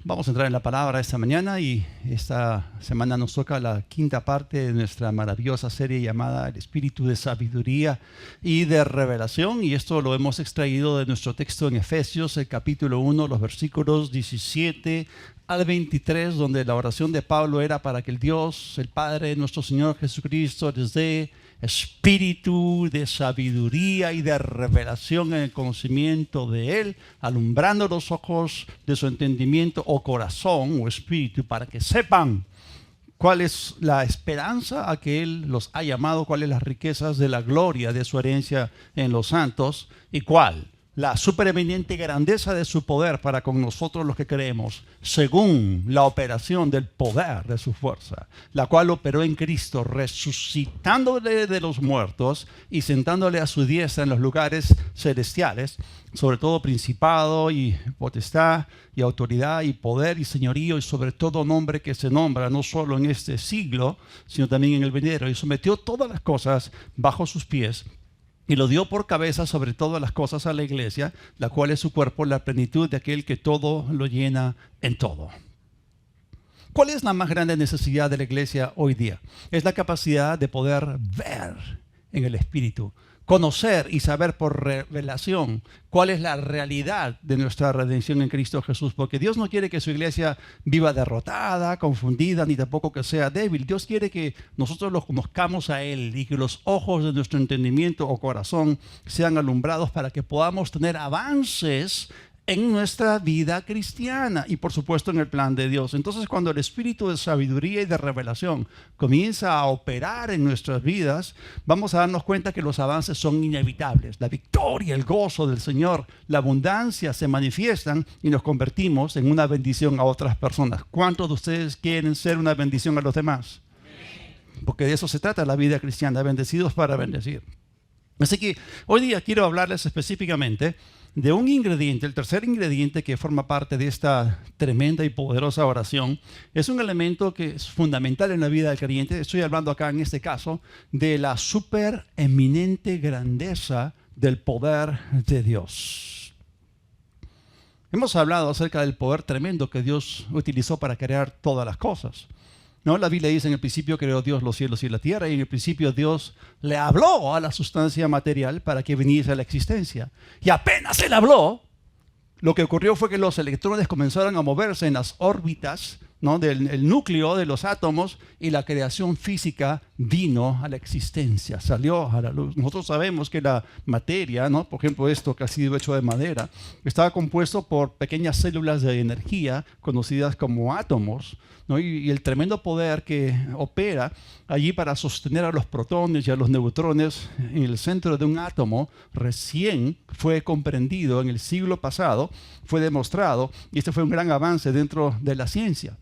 Vamos a entrar en la palabra esta mañana y esta semana nos toca la quinta parte de nuestra maravillosa serie llamada El Espíritu de Sabiduría y de Revelación, y esto lo hemos extraído de nuestro texto en Efesios, el capítulo 1, los versículos 17 al 23, donde la oración de Pablo era para que el Dios, el Padre de nuestro Señor Jesucristo, les dé espíritu de sabiduría y de revelación en el conocimiento de Él, alumbrando los ojos de su entendimiento o corazón o espíritu, para que sepan cuál es la esperanza a que Él los ha llamado, cuáles las riquezas de la gloria de su herencia en los santos y cuál la supereminente grandeza de su poder para con nosotros los que creemos, según la operación del poder de su fuerza, la cual operó en Cristo, resucitándole de los muertos y sentándole a su diestra en los lugares celestiales, sobre todo principado y potestad y autoridad y poder y señorío y sobre todo nombre que se nombra, no solo en este siglo, sino también en el venidero, y sometió todas las cosas bajo sus pies, y lo dio por cabeza sobre todas las cosas a la iglesia, la cual es su cuerpo, la plenitud de aquel que todo lo llena en todo. ¿Cuál es la más grande necesidad de la iglesia hoy día? Es la capacidad de poder ver en el Espíritu, conocer y saber por revelación cuál es la realidad de nuestra redención en Cristo Jesús, porque Dios no quiere que su iglesia viva derrotada, confundida, ni tampoco que sea débil. Dios quiere que nosotros lo conozcamos a Él y que los ojos de nuestro entendimiento o corazón sean alumbrados para que podamos tener avances en nuestra vida cristiana y por supuesto en el plan de Dios. Entonces, cuando el espíritu de sabiduría y de revelación comienza a operar en nuestras vidas, vamos a darnos cuenta que los avances son inevitables. La victoria, el gozo del Señor, la abundancia se manifiestan y nos convertimos en una bendición a otras personas. ¿Cuántos de ustedes quieren ser una bendición a los demás? Porque de eso se trata la vida cristiana, bendecidos para bendecir. Así que hoy día quiero hablarles específicamente de un ingrediente, el tercer ingrediente que forma parte de esta tremenda y poderosa oración. Es un elemento que es fundamental en la vida del creyente. Estoy hablando acá en este caso de la supereminente grandeza del poder de Dios. Hemos hablado acerca del poder tremendo que Dios utilizó para crear todas las cosas. ¿No? La Biblia dice: en el principio creó Dios los cielos y la tierra, y en el principio Dios le habló a la sustancia material para que viniese a la existencia. Y apenas Él habló, lo que ocurrió fue que los electrones comenzaron a moverse en las órbitas, ¿no?, del núcleo de los átomos, y la creación física vino a la existencia, salió a la luz. Nosotros sabemos que la materia, ¿no?, por ejemplo esto que ha sido hecho de madera, estaba compuesto por pequeñas células de energía conocidas como átomos, ¿no? Y el tremendo poder que opera allí para sostener a los protones y a los neutrones en el centro de un átomo recién fue comprendido en el siglo pasado, fue demostrado, y este fue un gran avance dentro de la ciencia.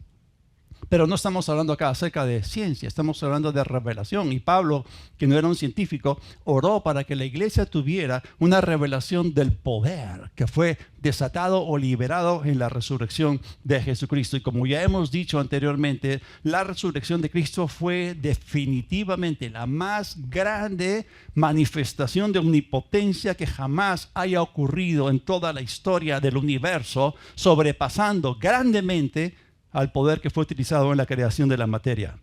Pero no estamos hablando acá acerca de ciencia, estamos hablando de revelación. Y Pablo, que no era un científico, oró para que la iglesia tuviera una revelación del poder que fue desatado o liberado en la resurrección de Jesucristo. Y como ya hemos dicho anteriormente, la resurrección de Cristo fue definitivamente la más grande manifestación de omnipotencia que jamás haya ocurrido en toda la historia del universo, sobrepasando grandemente al poder que fue utilizado en la creación de la materia.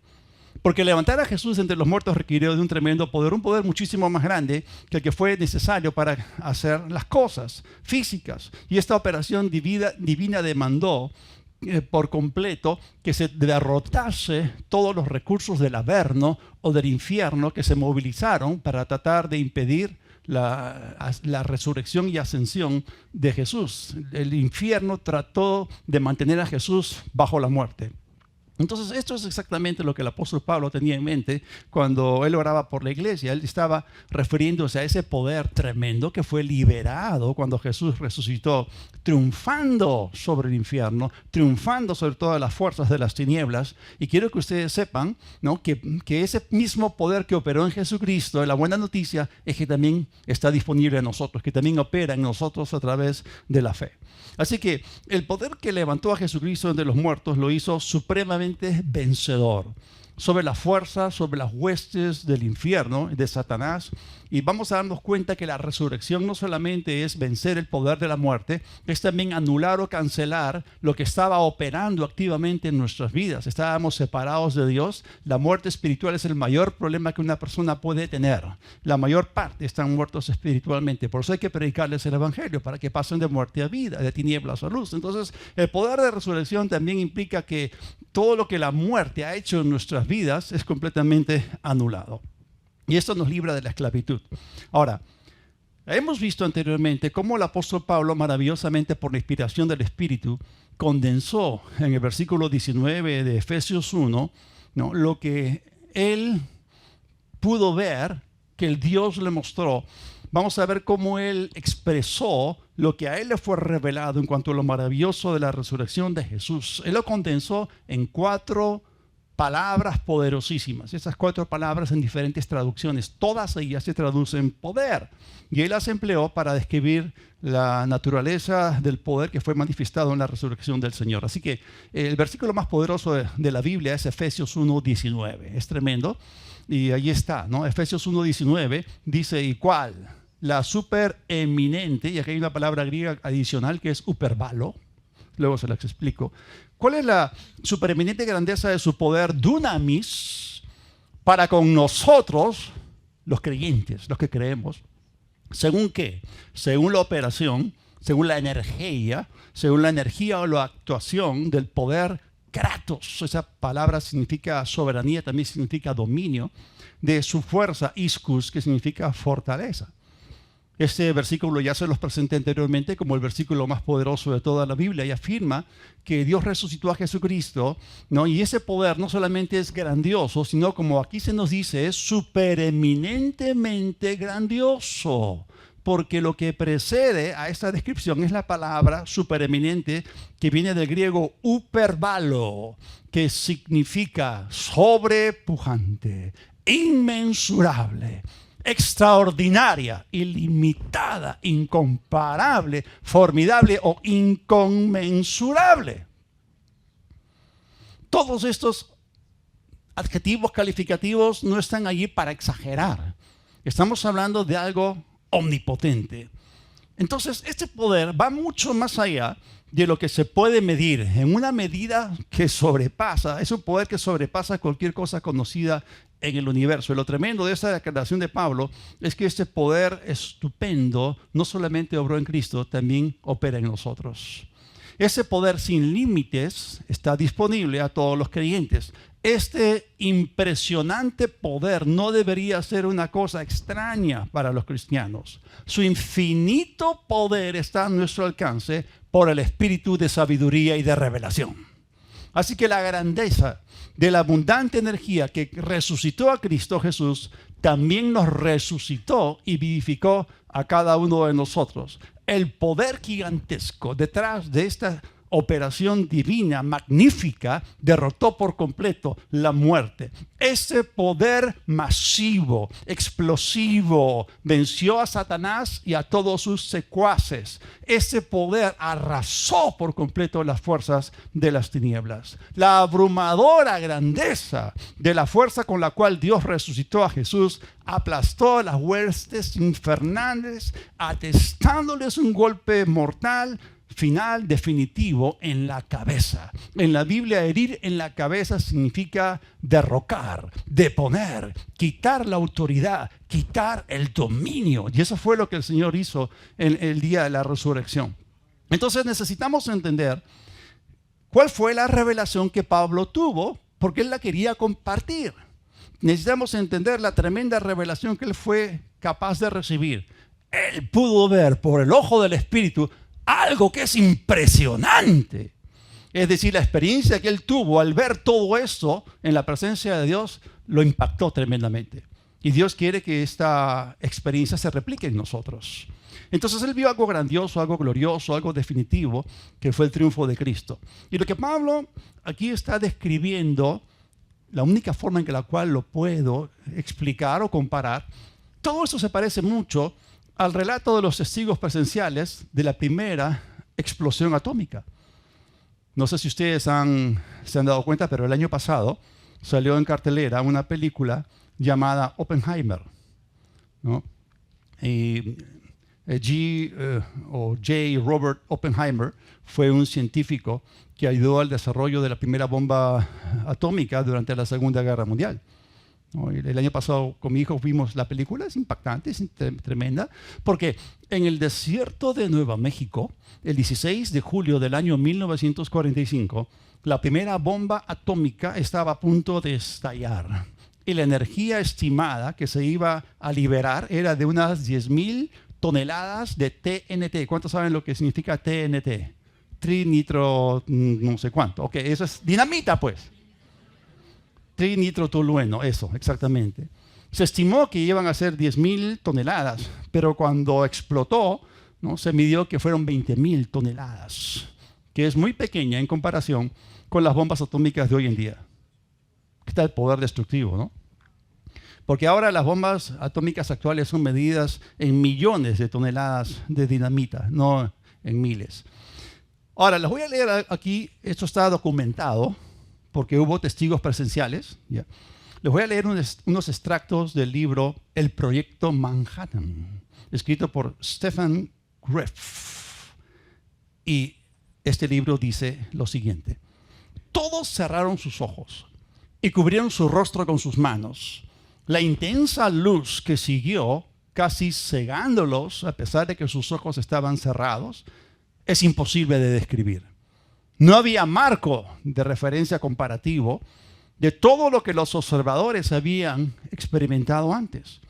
Porque levantar a Jesús entre los muertos requirió de un tremendo poder, un poder muchísimo más grande que el que fue necesario para hacer las cosas físicas. Y esta operación divina demandó por completo que se derrotase todos los recursos del averno o del infierno que se movilizaron para tratar de impedir la resurrección y ascensión de Jesús. El infierno trató de mantener a Jesús bajo la muerte. Entonces, esto es exactamente lo que el apóstol Pablo tenía en mente cuando él oraba por la iglesia. Él estaba refiriéndose a ese poder tremendo que fue liberado cuando Jesús resucitó, triunfando sobre el infierno, triunfando sobre todas las fuerzas de las tinieblas. Y quiero que ustedes sepan, ¿no?, que ese mismo poder que operó en Jesucristo, la buena noticia es que también está disponible en nosotros, que también opera en nosotros a través de la fe. Así que el poder que levantó a Jesucristo entre los muertos lo hizo supremamente vencedor. sobre la fuerza, sobre las huestes del infierno, de Satanás, y vamos a darnos cuenta que la resurrección no solamente es vencer el poder de la muerte, es también anular o cancelar lo que estaba operando activamente en nuestras vidas. Estábamos separados de Dios. La muerte espiritual es el mayor problema que una persona puede tener. La mayor parte están muertos espiritualmente. Por eso hay que predicarles el evangelio, para que pasen de muerte a vida, de tinieblas a luz. Entonces, el poder de resurrección también implica que todo lo que la muerte ha hecho en nuestras vidas es completamente anulado. Y esto nos libra de la esclavitud. Ahora, hemos visto anteriormente cómo el apóstol Pablo, maravillosamente por la inspiración del Espíritu, condensó en el versículo 19 de Efesios 1, ¿no?, lo que él pudo ver, que el Dios le mostró. Vamos a ver cómo él expresó lo que a él le fue revelado en cuanto a lo maravilloso de la resurrección de Jesús. Él lo condensó en 4 palabras poderosísimas. Esas 4 palabras en diferentes traducciones, todas ellas se traducen poder. Y él las empleó para describir la naturaleza del poder que fue manifestado en la resurrección del Señor. Así que el versículo más poderoso de la Biblia es Efesios 1:19. Es tremendo. Y ahí está, ¿no? Efesios 1:19 dice, ¿y cuál? La supereminente, y aquí hay una palabra griega adicional que es uperbalo. Luego se las explico. ¿Cuál es la supereminente grandeza de su poder, dunamis, para con nosotros, los creyentes, los que creemos? ¿Según qué? Según la operación, según la energía o la actuación del poder kratos. Esa palabra significa soberanía, también significa dominio, de su fuerza, ischus, que significa fortaleza. Este versículo ya se los presenté anteriormente como el versículo más poderoso de toda la Biblia, y afirma que Dios resucitó a Jesucristo, ¿no? Y ese poder no solamente es grandioso, sino, como aquí se nos dice, es supereminentemente grandioso. Porque lo que precede a esta descripción es la palabra supereminente, que viene del griego uperbalo, que significa sobrepujante, inmensurable, extraordinaria, ilimitada, incomparable, formidable o inconmensurable. Todos estos adjetivos calificativos no están allí para exagerar. Estamos hablando de algo omnipotente. Entonces, este poder va mucho más allá de lo que se puede medir, en una medida que sobrepasa, es un poder que sobrepasa cualquier cosa conocida en el universo. Y lo tremendo de esta declaración de Pablo es que este poder estupendo no solamente obró en Cristo, también opera en nosotros. Ese poder sin límites está disponible a todos los creyentes. Este impresionante poder no debería ser una cosa extraña para los cristianos. Su infinito poder está a nuestro alcance por el espíritu de sabiduría y de revelación. Así que la grandeza de la abundante energía que resucitó a Cristo Jesús también nos resucitó y vivificó a cada uno de nosotros. El poder gigantesco detrás de esta operación divina, magnífica, derrotó por completo la muerte. Ese poder masivo, explosivo, venció a Satanás y a todos sus secuaces. Ese poder arrasó por completo las fuerzas de las tinieblas. La abrumadora grandeza de la fuerza con la cual Dios resucitó a Jesús aplastó las huestes infernales, atestándoles un golpe mortal, final, definitivo, en la cabeza. En la Biblia, herir en la cabeza significa derrocar, deponer, quitar la autoridad, quitar el dominio. Y eso fue lo que el Señor hizo en el día de la resurrección. Entonces necesitamos entender cuál fue la revelación que Pablo tuvo, porque él la quería compartir. Necesitamos entender la tremenda revelación que él fue capaz de recibir. Él pudo ver por el ojo del Espíritu algo que es impresionante. Es decir, la experiencia que él tuvo al ver todo esto en la presencia de Dios lo impactó tremendamente. Y Dios quiere que esta experiencia se replique en nosotros. Entonces él vio algo grandioso, algo glorioso, algo definitivo, que fue el triunfo de Cristo. Y lo que Pablo aquí está describiendo, la única forma en la cual lo puedo explicar o comparar, todo eso se parece mucho al relato de los testigos presenciales de la primera explosión atómica. No sé si ustedes se han dado cuenta, pero el año pasado salió en cartelera una película llamada Oppenheimer, ¿no? Y J. Robert Oppenheimer fue un científico que ayudó al desarrollo de la primera bomba atómica durante la Segunda Guerra Mundial. El año pasado con mi hijo vimos la película, es impactante, es tremenda, porque en el desierto de Nueva México, el 16 de julio del año 1945, la primera bomba atómica estaba a punto de estallar. Y la energía estimada que se iba a liberar era de unas 10,000 toneladas de TNT. ¿Cuántos saben lo que significa TNT? Trinitro, no sé cuánto. Ok, eso es dinamita, pues. Trinitrotolueno, eso, exactamente. Se estimó que iban a ser 10,000 toneladas, pero cuando explotó, ¿no?, se midió que fueron 20,000 toneladas, que es muy pequeña en comparación con las bombas atómicas de hoy en día. Está el poder destructivo, ¿no? Porque ahora las bombas atómicas actuales son medidas en millones de toneladas de dinamita, no en miles. Ahora, les voy a leer aquí, esto está documentado, porque hubo testigos presenciales. ¿Ya? Les voy a leer unos extractos del libro El Proyecto Manhattan, escrito por Stephen Greff. Y este libro dice lo siguiente: todos cerraron sus ojos y cubrieron su rostro con sus manos. La intensa luz que siguió, casi cegándolos a pesar de que sus ojos estaban cerrados, es imposible de describir. No había marco de referencia comparativo de todo lo que los observadores habían experimentado antes.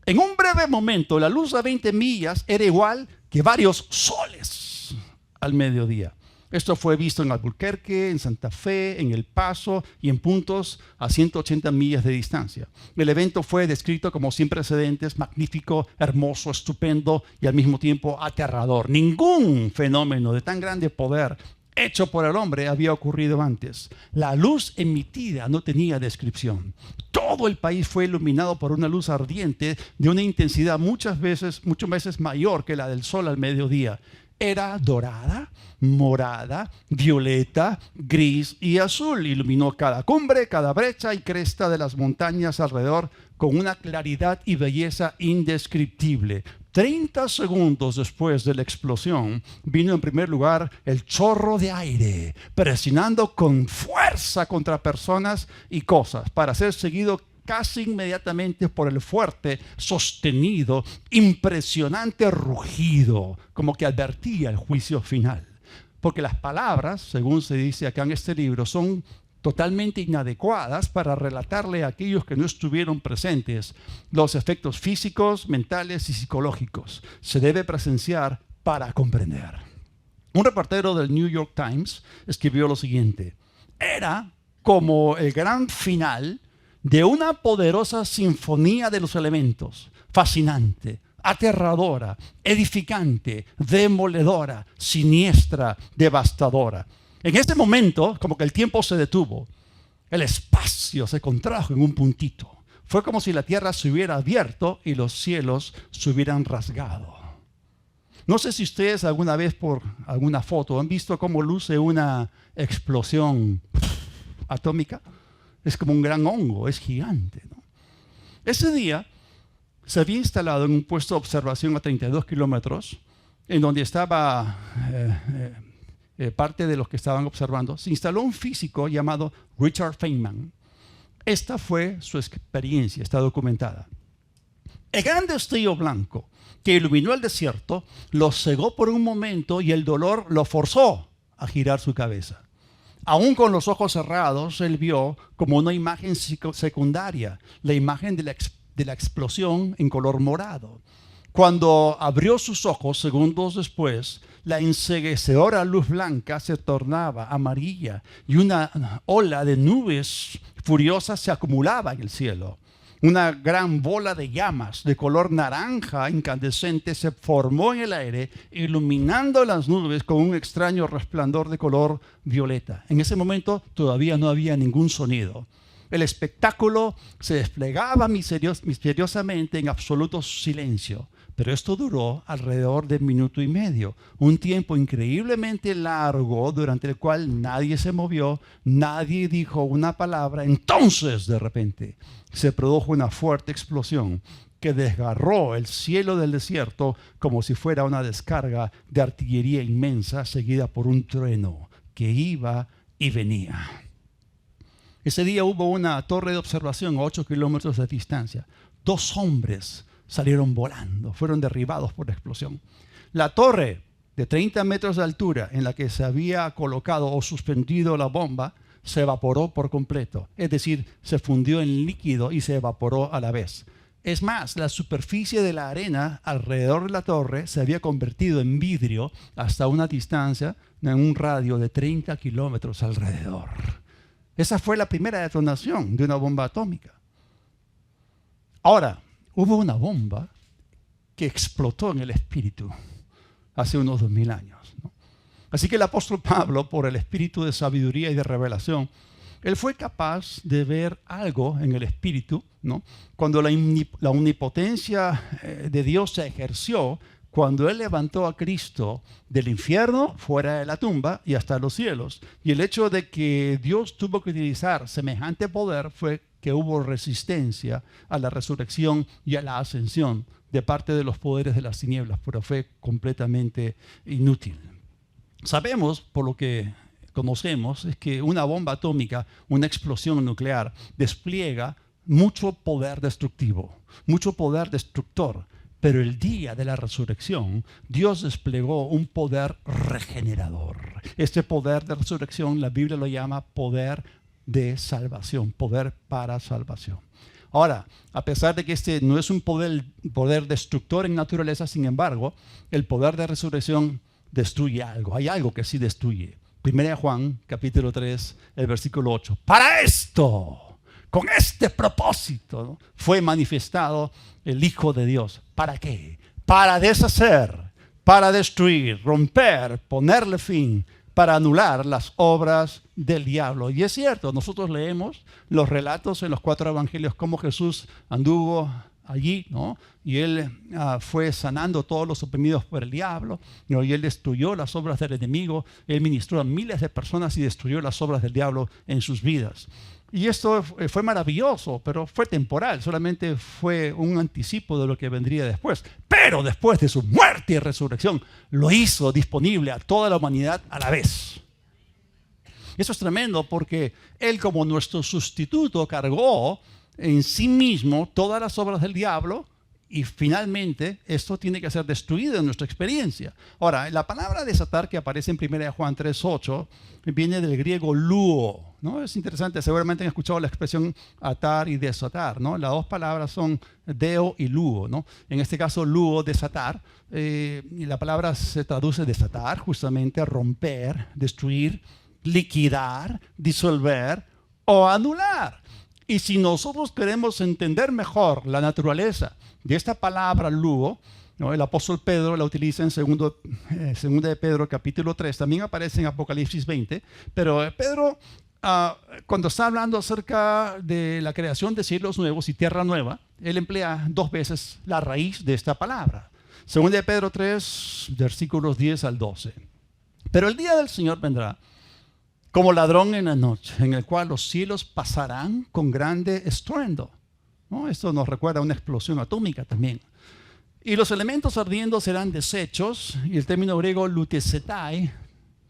En un breve momento, la luz a 20 millas era igual que varios soles al mediodía. Esto fue visto en Albuquerque, en Santa Fe, en El Paso y en puntos a 180 millas de distancia. El evento fue descrito como sin precedentes, magnífico, hermoso, estupendo y al mismo tiempo aterrador. Ningún fenómeno de tan grande poder hecho por el hombre había ocurrido antes. La luz emitida no tenía descripción. Todo el país fue iluminado por una luz ardiente de una intensidad muchas veces mayor que la del sol al mediodía. Era dorada, morada, violeta, gris y azul. Iluminó cada cumbre, cada brecha y cresta de las montañas alrededor con una claridad y belleza indescriptible. 30 segundos después de la explosión, vino en primer lugar el chorro de aire, presionando con fuerza contra personas y cosas, para ser seguido casi inmediatamente por el fuerte, sostenido, impresionante rugido, como que advertía el juicio final. Porque las palabras, según se dice acá en este libro, son totalmente inadecuadas para relatarle a aquellos que no estuvieron presentes los efectos físicos, mentales y psicológicos. Se debe presenciar para comprender. Un reportero del New York Times escribió lo siguiente: era como el gran final de una poderosa sinfonía de los elementos, fascinante, aterradora, edificante, demoledora, siniestra, devastadora. En este momento, como que el tiempo se detuvo, el espacio se contrajo en un puntito. Fue como si la tierra se hubiera abierto y los cielos se hubieran rasgado. No sé si ustedes alguna vez por alguna foto han visto cómo luce una explosión atómica. Es como un gran hongo, es gigante, ¿no? Ese día se había instalado en un puesto de observación a 32 kilómetros, en donde estaba parte de los que estaban observando. Se instaló un físico llamado Richard Feynman. Esta fue su experiencia, está documentada. El gran destello blanco que iluminó el desierto lo cegó por un momento y el dolor lo forzó a girar su cabeza. Aún con los ojos cerrados, él vio como una imagen secundaria, la imagen de la explosión en color morado. Cuando abrió sus ojos, segundos después, la enceguecedora luz blanca se tornaba amarilla y una ola de nubes furiosas se acumulaba en el cielo. Una gran bola de llamas de color naranja incandescente se formó en el aire, iluminando las nubes con un extraño resplandor de color violeta. En ese momento todavía no había ningún sonido. El espectáculo se desplegaba misteriosamente en absoluto silencio. Pero esto duró alrededor de 1.5 minutos, un tiempo increíblemente largo durante el cual nadie se movió, nadie dijo una palabra. Entonces, de repente, se produjo una fuerte explosión que desgarró el cielo del desierto como si fuera una descarga de artillería inmensa seguida por un trueno que iba y venía. Ese día hubo una torre de observación a 8 kilómetros de distancia. 2 hombres salieron volando, fueron derribados por la explosión. La torre de 30 metros de altura en la que se había colocado o suspendido la bomba se evaporó por completo. Es decir, se fundió en líquido y se evaporó a la vez. Es más, la superficie de la arena alrededor de la torre se había convertido en vidrio hasta una distancia, en un radio de 30 kilómetros alrededor. Esa fue la primera detonación de una bomba atómica. Ahora, hubo una bomba que explotó en el espíritu hace unos 2000 años, ¿no? Así que el apóstol Pablo, por el espíritu de sabiduría y de revelación, él fue capaz de ver algo en el espíritu, ¿no? Cuando la omnipotencia de Dios se ejerció, cuando él levantó a Cristo del infierno, fuera de la tumba y hasta los cielos. Y el hecho de que Dios tuvo que utilizar semejante poder fue que hubo resistencia a la resurrección y a la ascensión de parte de los poderes de las tinieblas, pero fue completamente inútil. Sabemos, por lo que conocemos, es que una bomba atómica, una explosión nuclear, despliega mucho poder destructivo, mucho poder destructor. Pero el día de la resurrección, Dios desplegó un poder regenerador. Este poder de resurrección, la Biblia lo llama poder de salvación, poder para salvación. Ahora, a pesar de que este no es un poder destructor en naturaleza, sin embargo, el poder de resurrección destruye algo. Hay algo que sí destruye. 1 Juan, capítulo 3, el versículo 8. Para esto, con este propósito, ¿no?, fue manifestado el Hijo de Dios. ¿Para qué? Para deshacer, para destruir, romper, ponerle fin, para anular las obras del diablo. Y es cierto, nosotros leemos los relatos en los 4 evangelios, cómo Jesús anduvo allí, ¿no? Y él fue sanando a todos los oprimidos por el diablo, ¿no? Y él destruyó las obras del enemigo. Él ministró a miles de personas y destruyó las obras del diablo en sus vidas. Y esto fue maravilloso, pero fue temporal, solamente fue un anticipo de lo que vendría después. Pero después de su muerte y resurrección, lo hizo disponible a toda la humanidad a la vez. Eso es tremendo porque Él, como nuestro sustituto, cargó en sí mismo todas las obras del diablo y finalmente esto tiene que ser destruido en nuestra experiencia. Ahora, la palabra desatar que aparece en 1 Juan 3:8 viene del griego luo, ¿no? Es interesante, seguramente han escuchado la expresión atar y desatar, ¿no? Las dos palabras son deo y luo, ¿no? En este caso, luo, desatar, y la palabra se traduce desatar, justamente romper, destruir, liquidar, disolver o anular. Y si nosotros queremos entender mejor la naturaleza de esta palabra luo, ¿no?, el apóstol Pedro la utiliza en 2 de Pedro capítulo 3, también aparece en Apocalipsis 20, pero Pedro, cuando está hablando acerca de la creación de cielos nuevos y tierra nueva, él emplea 2 veces la raíz de esta palabra. 2 de Pedro 3, versículos 10 al 12. Pero el día del Señor vendrá como ladrón en la noche, en el cual los cielos pasarán con grande estruendo, ¿no? Esto nos recuerda a una explosión atómica también. Y los elementos ardiendo serán deshechos, y el término griego lutesetai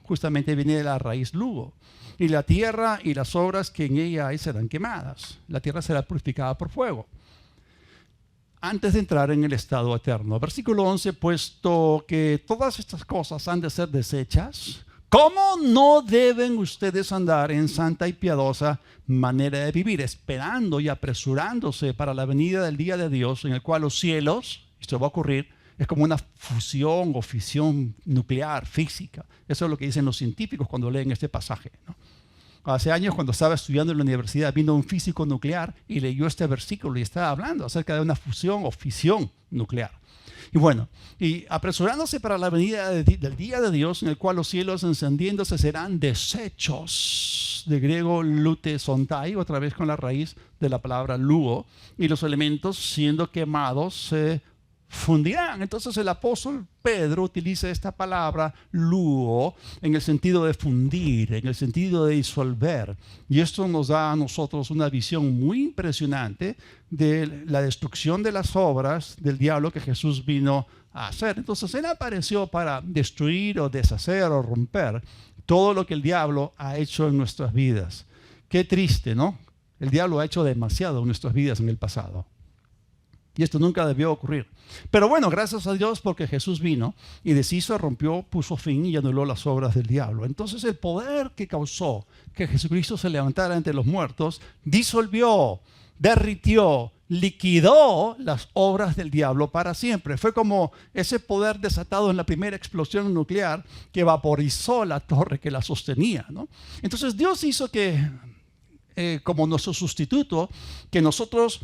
justamente viene de la raíz lugo. Y la tierra y las obras que en ella hay serán quemadas. La tierra será purificada por fuego, antes de entrar en el estado eterno. Versículo 11, puesto que todas estas cosas han de ser deshechas, ¿cómo no deben ustedes andar en santa y piadosa manera de vivir, esperando y apresurándose para la venida del día de Dios, en el cual los cielos, esto va a ocurrir, es como una fusión o fisión nuclear, física? Eso es lo que dicen los científicos cuando leen este pasaje, ¿no? Hace años, cuando estaba estudiando en la universidad, vino un físico nuclear y leyó este versículo y estaba hablando acerca de una fusión o fisión nuclear. Y bueno, y apresurándose para la venida del día de Dios, en el cual los cielos encendiéndose serán deshechos, de griego lutesontai, otra vez con la raíz de la palabra luo, y los elementos siendo quemados se fundirán. Entonces el apóstol Pedro utiliza esta palabra luo en el sentido de fundir, en el sentido de disolver. Y esto nos da a nosotros una visión muy impresionante de la destrucción de las obras del diablo que Jesús vino a hacer. Entonces él apareció para destruir o deshacer o romper todo lo que el diablo ha hecho en nuestras vidas. Qué triste, ¿no? El diablo ha hecho demasiado en nuestras vidas en el pasado. Y esto nunca debió ocurrir. Pero bueno, gracias a Dios porque Jesús vino y deshizo, rompió, puso fin y anuló las obras del diablo. Entonces el poder que causó que Jesucristo se levantara entre los muertos disolvió, derritió, liquidó las obras del diablo para siempre. Fue como ese poder desatado en la primera explosión nuclear que vaporizó la torre que la sostenía, ¿no? Entonces Dios hizo que como nuestro sustituto, que nosotros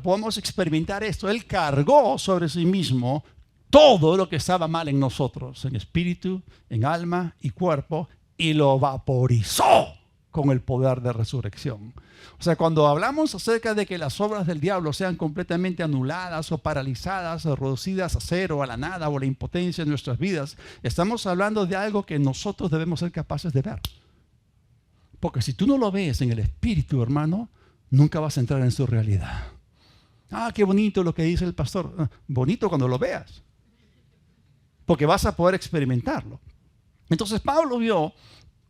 podamos experimentar esto. Él cargó sobre sí mismo todo lo que estaba mal en nosotros, en espíritu, en alma y cuerpo, y lo vaporizó con el poder de resurrección. O sea, cuando hablamos acerca de que las obras del diablo sean completamente anuladas o paralizadas o reducidas a cero, a la nada o a la impotencia en nuestras vidas, estamos hablando de algo que nosotros debemos ser capaces de ver. Porque si tú no lo ves en el espíritu, hermano, nunca vas a entrar en su realidad. Ah, qué bonito lo que dice el pastor. Bonito cuando lo veas. Porque vas a poder experimentarlo. Entonces Pablo vio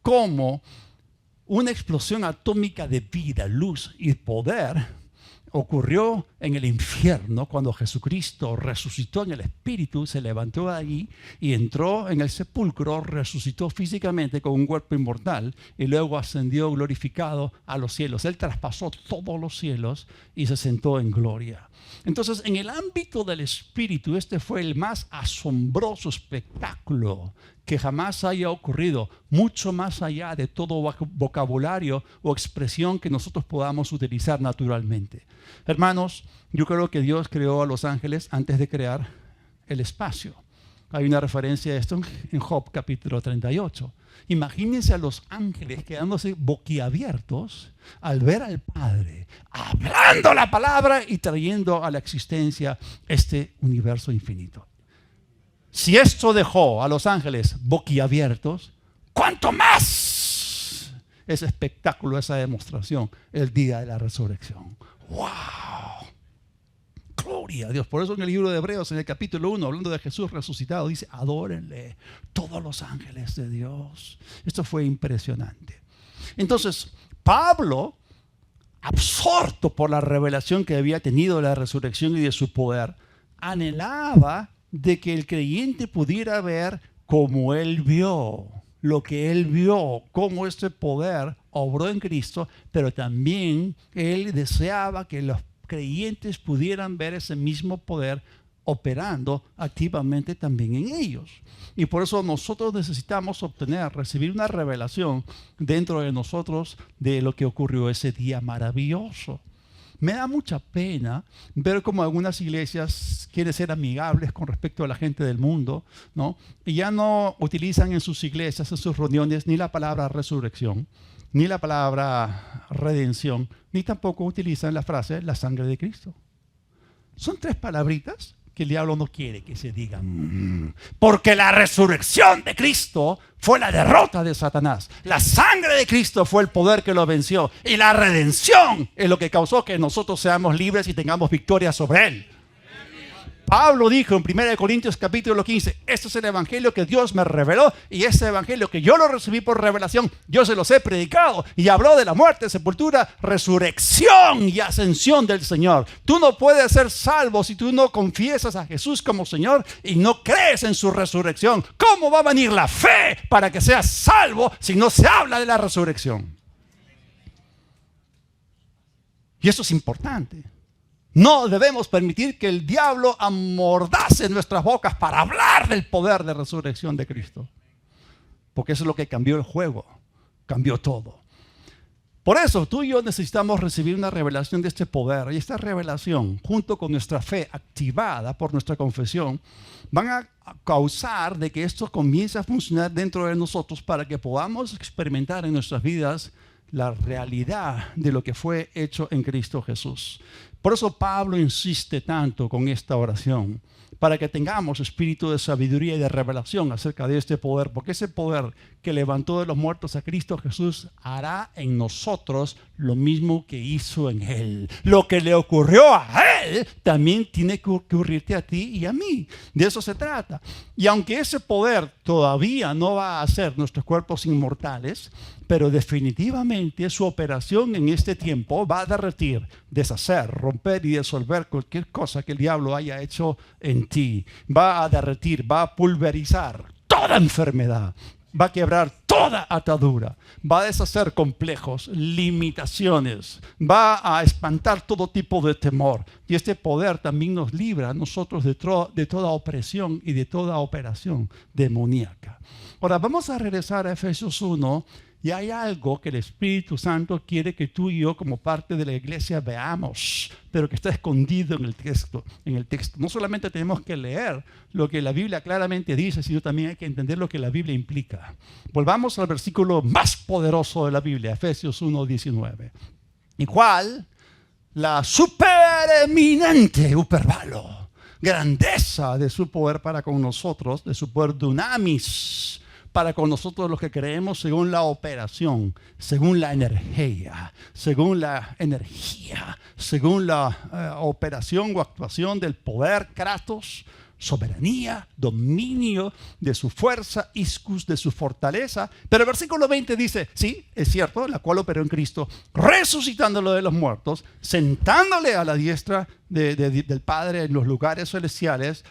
cómo una explosión atómica de vida, luz y poder ocurrió en el infierno cuando Jesucristo resucitó en el espíritu, se levantó de allí y entró en el sepulcro, resucitó físicamente con un cuerpo inmortal y luego ascendió glorificado a los cielos. Él traspasó todos los cielos y se sentó en gloria. Entonces, en el ámbito del espíritu, este fue el más asombroso espectáculo que jamás haya ocurrido, mucho más allá de todo vocabulario o expresión que nosotros podamos utilizar naturalmente. Hermanos, yo creo que Dios creó a los ángeles antes de crear el espacio. Hay una referencia a esto en Job capítulo 38. Imagínense a los ángeles quedándose boquiabiertos al ver al Padre hablando la palabra y trayendo a la existencia este universo infinito. Si esto dejó a los ángeles boquiabiertos, ¿cuánto más ese espectáculo, esa demostración el día de la resurrección? ¡Wow! Gloria a Dios. Por eso en el libro de Hebreos, en el capítulo 1, hablando de Jesús resucitado, dice: adórenle todos los ángeles de Dios. Esto fue impresionante. Entonces, Pablo, absorto por la revelación que había tenido de la resurrección y de su poder, anhelaba de que el creyente pudiera ver como él vio, lo que él vio, cómo este poder obró en Cristo, pero también él deseaba que los creyentes pudieran ver ese mismo poder operando activamente también en ellos. Y por eso nosotros necesitamos recibir una revelación dentro de nosotros de lo que ocurrió ese día maravilloso. Me da mucha pena ver cómo algunas iglesias quieren ser amigables con respecto a la gente del mundo, ¿no? Y ya no utilizan en sus iglesias, en sus reuniones, ni la palabra resurrección, ni la palabra redención, ni tampoco utilizan la frase la sangre de Cristo. Son tres palabritas que el diablo no quiere que se digan. Porque la resurrección de Cristo fue la derrota de Satanás. La sangre de Cristo fue el poder que lo venció. Y la redención es lo que causó que nosotros seamos libres y tengamos victoria sobre él. Pablo dijo en 1 Corintios capítulo 15, este es el evangelio que Dios me reveló y ese evangelio que yo lo recibí por revelación, yo se los he predicado, y habló de la muerte, sepultura, resurrección y ascensión del Señor. Tú no puedes ser salvo si tú no confiesas a Jesús como Señor y no crees en su resurrección. ¿Cómo va a venir la fe para que seas salvo si no se habla de la resurrección? Y eso es importante. No debemos permitir que el diablo amordace nuestras bocas para hablar del poder de resurrección de Cristo. Porque eso es lo que cambió el juego, cambió todo. Por eso tú y yo necesitamos recibir una revelación de este poder. Y esta revelación, junto con nuestra fe activada por nuestra confesión, van a causar de que esto comience a funcionar dentro de nosotros para que podamos experimentar en nuestras vidas la realidad de lo que fue hecho en Cristo Jesús. Por eso Pablo insiste tanto con esta oración. para que tengamos espíritu de sabiduría y de revelación acerca de este poder, porque ese poder que levantó de los muertos a Cristo Jesús hará en nosotros lo mismo que hizo en Él. Lo que le ocurrió a Él también tiene que ocurrirte a ti y a mí. De eso se trata. Y aunque ese poder todavía no va a hacer nuestros cuerpos inmortales, pero definitivamente su operación en este tiempo va a derretir, deshacer, romper y disolver cualquier cosa que el diablo haya hecho en ti. Va a derretir, va a pulverizar toda enfermedad. Va a quebrar toda atadura, va a deshacer complejos, limitaciones, va a espantar todo tipo de temor. Y este poder también nos libra a nosotros de toda opresión y de toda operación demoníaca. Ahora vamos a regresar a Efesios 1. Y hay algo que el Espíritu Santo quiere que tú y yo como parte de la iglesia veamos, pero que está escondido en el texto. No solamente tenemos que leer lo que la Biblia claramente dice, sino también hay que entender lo que la Biblia implica. Volvamos al versículo más poderoso de la Biblia, Efesios 1:19. Igual, la supereminente, grandeza de su poder para con nosotros, de su poder dunamis, para con nosotros los que creemos según la operación, según la energía, según la operación o actuación del poder, kratos, soberanía, dominio de su fuerza, iscus, de su fortaleza. Pero el versículo 20 dice, sí, es cierto, la cual operó en Cristo, resucitándolo de los muertos, sentándole a la diestra del Padre en los lugares celestiales,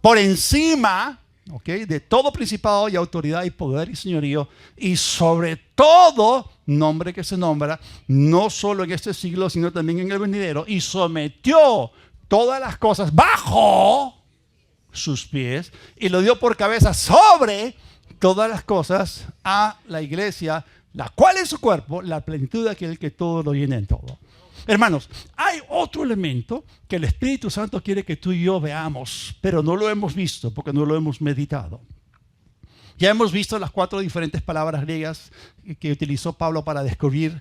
por encima, de todo principado y autoridad y poder y señorío, y sobre todo nombre que se nombra, no solo en este siglo, sino también en el venidero, y sometió todas las cosas bajo sus pies, y lo dio por cabeza sobre todas las cosas a la iglesia, la cual es su cuerpo, la plenitud de aquel que todo lo llena en todo. Hermanos, hay otro elemento que el Espíritu Santo quiere que tú y yo veamos, pero no lo hemos visto porque no lo hemos meditado. Ya hemos visto las 4 diferentes palabras griegas que utilizó Pablo para describir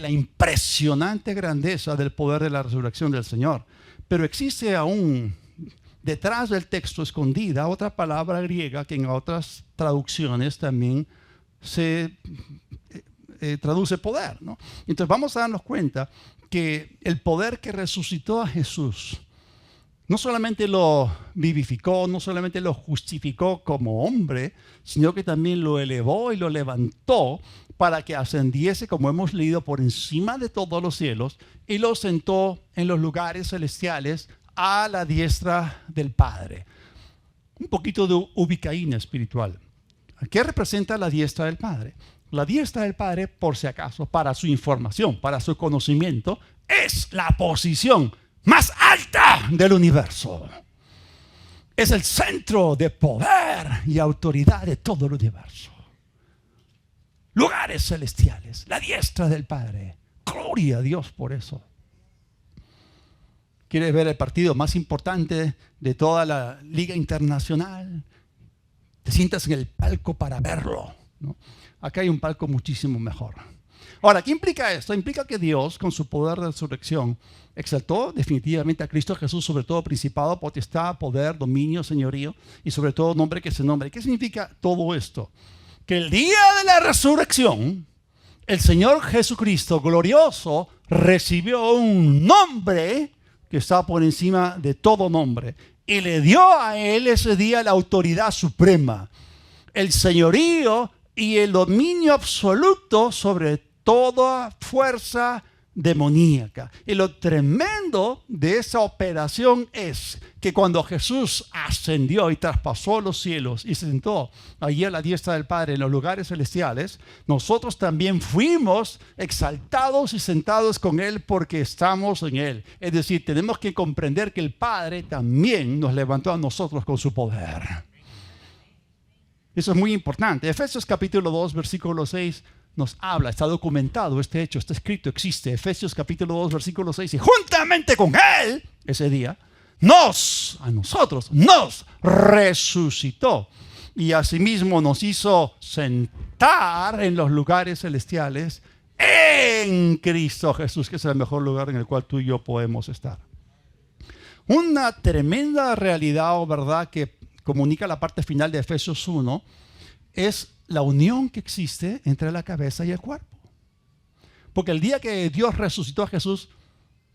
la impresionante grandeza del poder de la resurrección del Señor. Pero existe aún detrás del texto escondida otra palabra griega que en otras traducciones también se traduce poder, ¿no? Entonces vamos a darnos cuenta que el poder que resucitó a Jesús no solamente lo vivificó, no solamente lo justificó como hombre, sino que también lo elevó y lo levantó para que ascendiese, como hemos leído, por encima de todos los cielos y lo sentó en los lugares celestiales a la diestra del Padre. Un poquito de ubicaína espiritual. ¿Qué representa la diestra del Padre? La diestra del Padre, por si acaso, para su información, para su conocimiento, es la posición más alta del universo. Es el centro de poder y autoridad de todo el universo. Lugares celestiales, la diestra del Padre. Gloria a Dios por eso. ¿Quieres ver el partido más importante de toda la Liga Internacional? Te sientas en el palco para verlo, ¿no? Acá hay un palco muchísimo mejor. Ahora, ¿qué implica esto? Implica que Dios, con su poder de resurrección, exaltó definitivamente a Cristo Jesús sobre todo principado, potestad, poder, dominio, señorío y sobre todo nombre que se nombre. ¿Qué significa todo esto? Que el día de la resurrección, el Señor Jesucristo glorioso recibió un nombre que está por encima de todo nombre y le dio a él ese día la autoridad suprema, el señorío y el dominio absoluto sobre toda fuerza demoníaca. Y lo tremendo de esa operación es que cuando Jesús ascendió y traspasó los cielos y se sentó allí a la diestra del Padre en los lugares celestiales, nosotros también fuimos exaltados y sentados con Él porque estamos en Él. Es decir, tenemos que comprender que el Padre también nos levantó a nosotros con su poder. Eso es muy importante. Efesios capítulo 2, versículo 6 nos habla, está documentado este hecho, está escrito, existe. Efesios capítulo 2, versículo 6, y juntamente con Él, ese día, a nosotros, nos resucitó. Y asimismo nos hizo sentar en los lugares celestiales en Cristo Jesús, que es el mejor lugar en el cual tú y yo podemos estar. Una tremenda realidad o verdad que comunica la parte final de Efesios 1 es la unión que existe entre la cabeza y el cuerpo. Porque el día que Dios resucitó a Jesús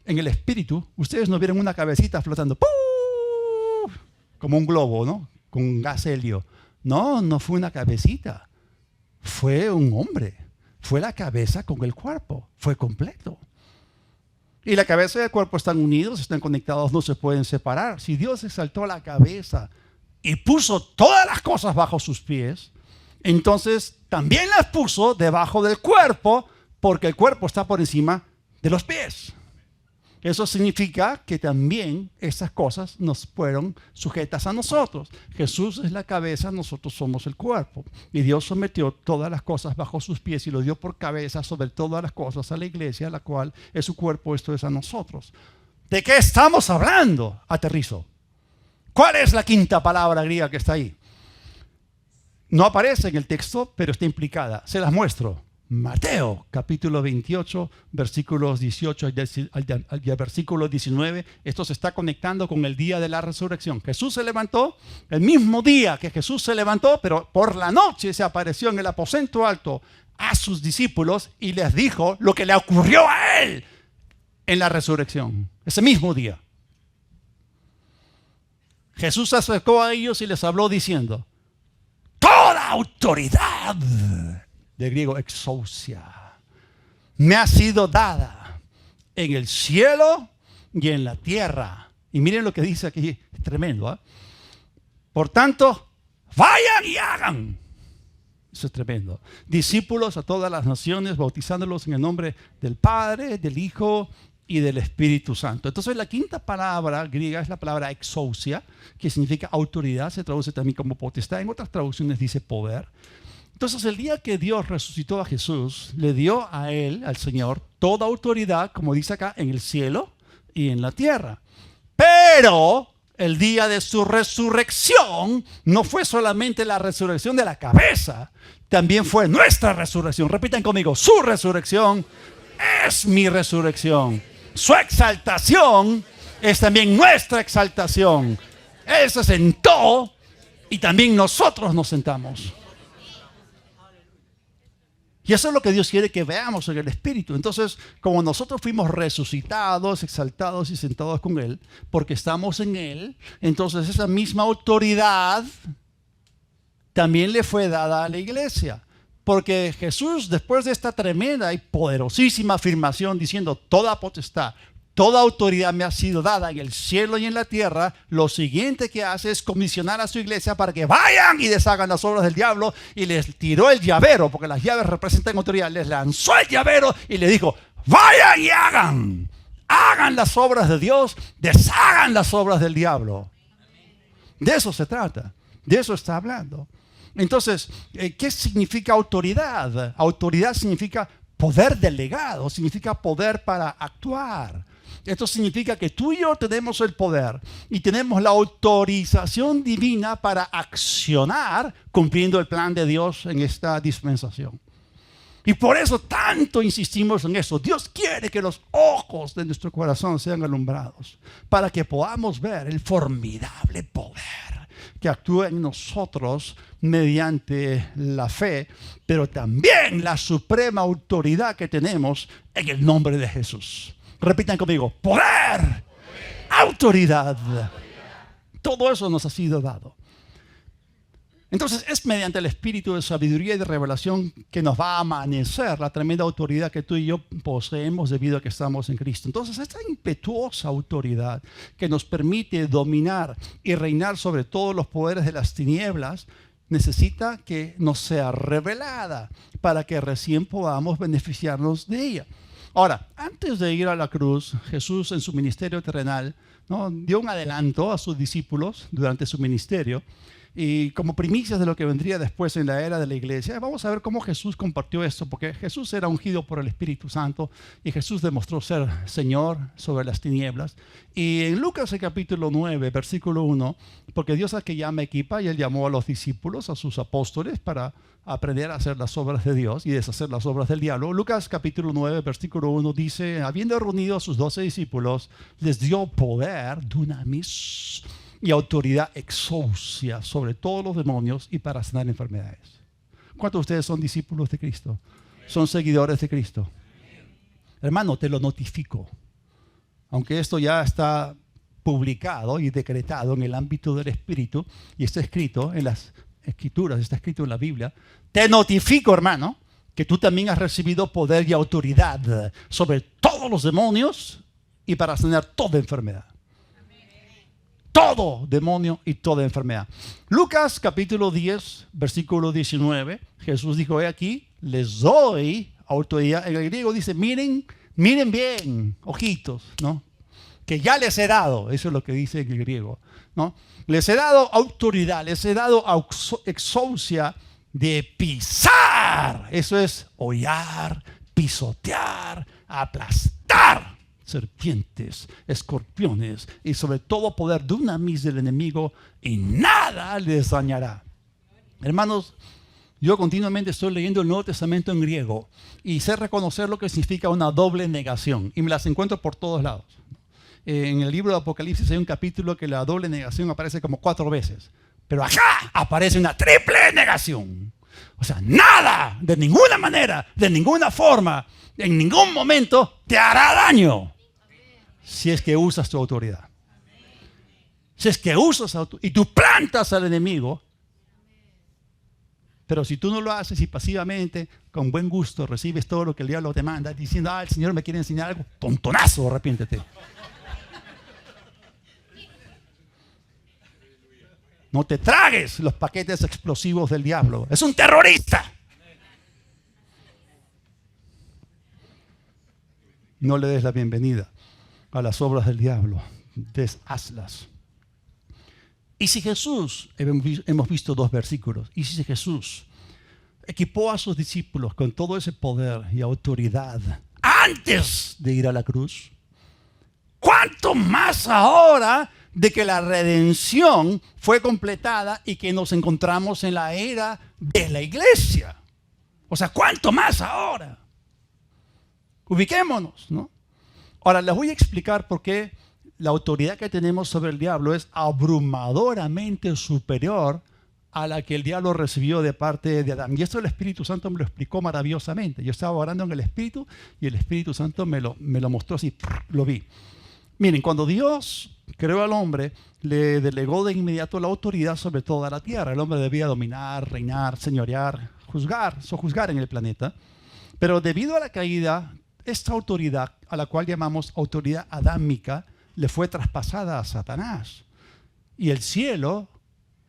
en el Espíritu, ustedes no vieron una cabecita flotando ¡puu! Como un globo, ¿no? Con gas helio. No, no fue una cabecita. Fue un hombre. Fue la cabeza con el cuerpo. Fue completo. Y la cabeza y el cuerpo están unidos, están conectados, no se pueden separar. Si Dios exaltó la cabeza y puso todas las cosas bajo sus pies, entonces también las puso debajo del cuerpo, porque el cuerpo está por encima de los pies. Eso significa que también esas cosas nos fueron sujetas a nosotros. Jesús es la cabeza, nosotros somos el cuerpo. Y Dios sometió todas las cosas bajo sus pies y lo dio por cabeza sobre todas las cosas a la iglesia, la cual es su cuerpo, esto es a nosotros. ¿De qué estamos hablando? Aterrizo. ¿Cuál es la quinta palabra griega que está ahí? No aparece en el texto, pero está implicada. Se las muestro. Mateo, capítulo 28, versículos 18 al versículo 19. Esto se está conectando con el día de la resurrección. Jesús se levantó, el mismo día que Jesús se levantó, pero por la noche se apareció en el aposento alto a sus discípulos y les dijo lo que le ocurrió a él en la resurrección. Ese mismo día. Jesús se acercó a ellos y les habló diciendo: toda autoridad, de griego exousia, me ha sido dada en el cielo y en la tierra. Y miren lo que dice aquí, es tremendo, ¿eh? Por tanto, vayan y hagan. Eso es tremendo. Discípulos a todas las naciones, bautizándolos en el nombre del Padre, del Hijo y del Espíritu Santo. Entonces la quinta palabra griega es la palabra exousia, que significa autoridad, se traduce también como potestad, en otras traducciones dice poder. Entonces el día que Dios resucitó a Jesús, le dio a él, al Señor, toda autoridad, como dice acá, en el cielo y en la tierra. Pero el día de su resurrección no fue solamente la resurrección de la cabeza, también fue nuestra resurrección. Repitan conmigo: su resurrección es mi resurrección. Su exaltación es también nuestra exaltación. Él se sentó y también nosotros nos sentamos. Y eso es lo que Dios quiere que veamos en el Espíritu. Entonces, como nosotros fuimos resucitados, exaltados y sentados con Él, porque estamos en Él, entonces esa misma autoridad también le fue dada a la iglesia. Porque Jesús, después de esta tremenda y poderosísima afirmación diciendo: toda potestad, toda autoridad me ha sido dada en el cielo y en la tierra, lo siguiente que hace es comisionar a su iglesia para que vayan y deshagan las obras del diablo, y les tiró el llavero, porque las llaves representan autoridad, les lanzó el llavero y le dijo: vayan y hagan las obras de Dios, deshagan las obras del diablo. De eso se trata, de eso está hablando. Entonces, ¿qué significa autoridad? Autoridad significa poder delegado, significa poder para actuar. Esto significa que tú y yo tenemos el poder y tenemos la autorización divina para accionar cumpliendo el plan de Dios en esta dispensación. Y por eso tanto insistimos en eso. Dios quiere que los ojos de nuestro corazón sean alumbrados para que podamos ver el formidable poder que actúa en nosotros mediante la fe, pero también la suprema autoridad que tenemos en el nombre de Jesús. Repitan conmigo: poder, autoridad. Todo eso nos ha sido dado. Entonces es mediante el espíritu de sabiduría y de revelación que nos va a amanecer la tremenda autoridad que tú y yo poseemos debido a que estamos en Cristo. Entonces esta impetuosa autoridad que nos permite dominar y reinar sobre todos los poderes de las tinieblas necesita que nos sea revelada para que recién podamos beneficiarnos de ella. Ahora, antes de ir a la cruz, Jesús en su ministerio terrenal, ¿no?, dio un adelanto a sus discípulos durante su ministerio. Y como primicias de lo que vendría después en la era de la iglesia, vamos a ver cómo Jesús compartió esto, porque Jesús era ungido por el Espíritu Santo y Jesús demostró ser Señor sobre las tinieblas. Y en Lucas el capítulo 9, versículo 1, porque Dios es el que llama equipa y Él llamó a los discípulos, a sus apóstoles, para aprender a hacer las obras de Dios y deshacer las obras del diablo. Lucas capítulo 9, versículo 1 dice, habiendo reunido a sus 12 discípulos, les dio poder, dunamis, y autoridad exousia sobre todos los demonios y para sanar enfermedades. ¿Cuántos de ustedes son discípulos de Cristo? ¿Son seguidores de Cristo? Hermano, te lo notifico. Aunque esto ya está publicado y decretado en el ámbito del Espíritu y está escrito en las Escrituras, está escrito en la Biblia, te notifico, hermano, que tú también has recibido poder y autoridad sobre todos los demonios y para sanar toda enfermedad. Todo demonio y toda enfermedad. Lucas capítulo 10, versículo 19, Jesús dijo, he aquí, les doy autoridad. En el griego dice, miren bien, ojitos, ¿no? Que ya les he dado, eso es lo que dice en el griego, ¿no? Les he dado autoridad, les he dado exousia de pisar. Eso es hollar, pisotear, aplastar serpientes, escorpiones y sobre todo poder dunamis del enemigo y nada les dañará. Hermanos, yo continuamente estoy leyendo el Nuevo Testamento en griego y sé reconocer lo que significa una doble negación y me las encuentro por todos lados. En el libro de Apocalipsis hay un capítulo que la doble negación aparece como 4 veces, pero acá aparece una triple negación. O sea, nada, de ninguna manera, de ninguna forma, en ningún momento te hará daño si es que usas tu autoridad. Si es que usas y tú plantas al enemigo, pero si tú no lo haces y pasivamente, con buen gusto, recibes todo lo que el diablo te manda, diciendo, el Señor me quiere enseñar algo, tontonazo, arrepiéntete. No te tragues los paquetes explosivos del diablo. Es un terrorista. No le des la bienvenida a las obras del diablo. Deshazlas. Y si Jesús, hemos visto 2 versículos, y si Jesús equipó a sus discípulos con todo ese poder y autoridad antes de ir a la cruz, ¿cuánto más ahora de que la redención fue completada y que nos encontramos en la era de la iglesia? O sea, ¿cuánto más ahora? Ubiquémonos, ¿no? Ahora, les voy a explicar por qué la autoridad que tenemos sobre el diablo es abrumadoramente superior a la que el diablo recibió de parte de Adán. Y esto el Espíritu Santo me lo explicó maravillosamente. Yo estaba orando en el Espíritu y el Espíritu Santo me lo mostró así, lo vi. Miren, cuando Dios creó al hombre, le delegó de inmediato la autoridad sobre toda la tierra. El hombre debía dominar, reinar, señorear, sojuzgar en el planeta. Pero debido a la caída, esta autoridad, a la cual llamamos autoridad adámica, le fue traspasada a Satanás. Y el cielo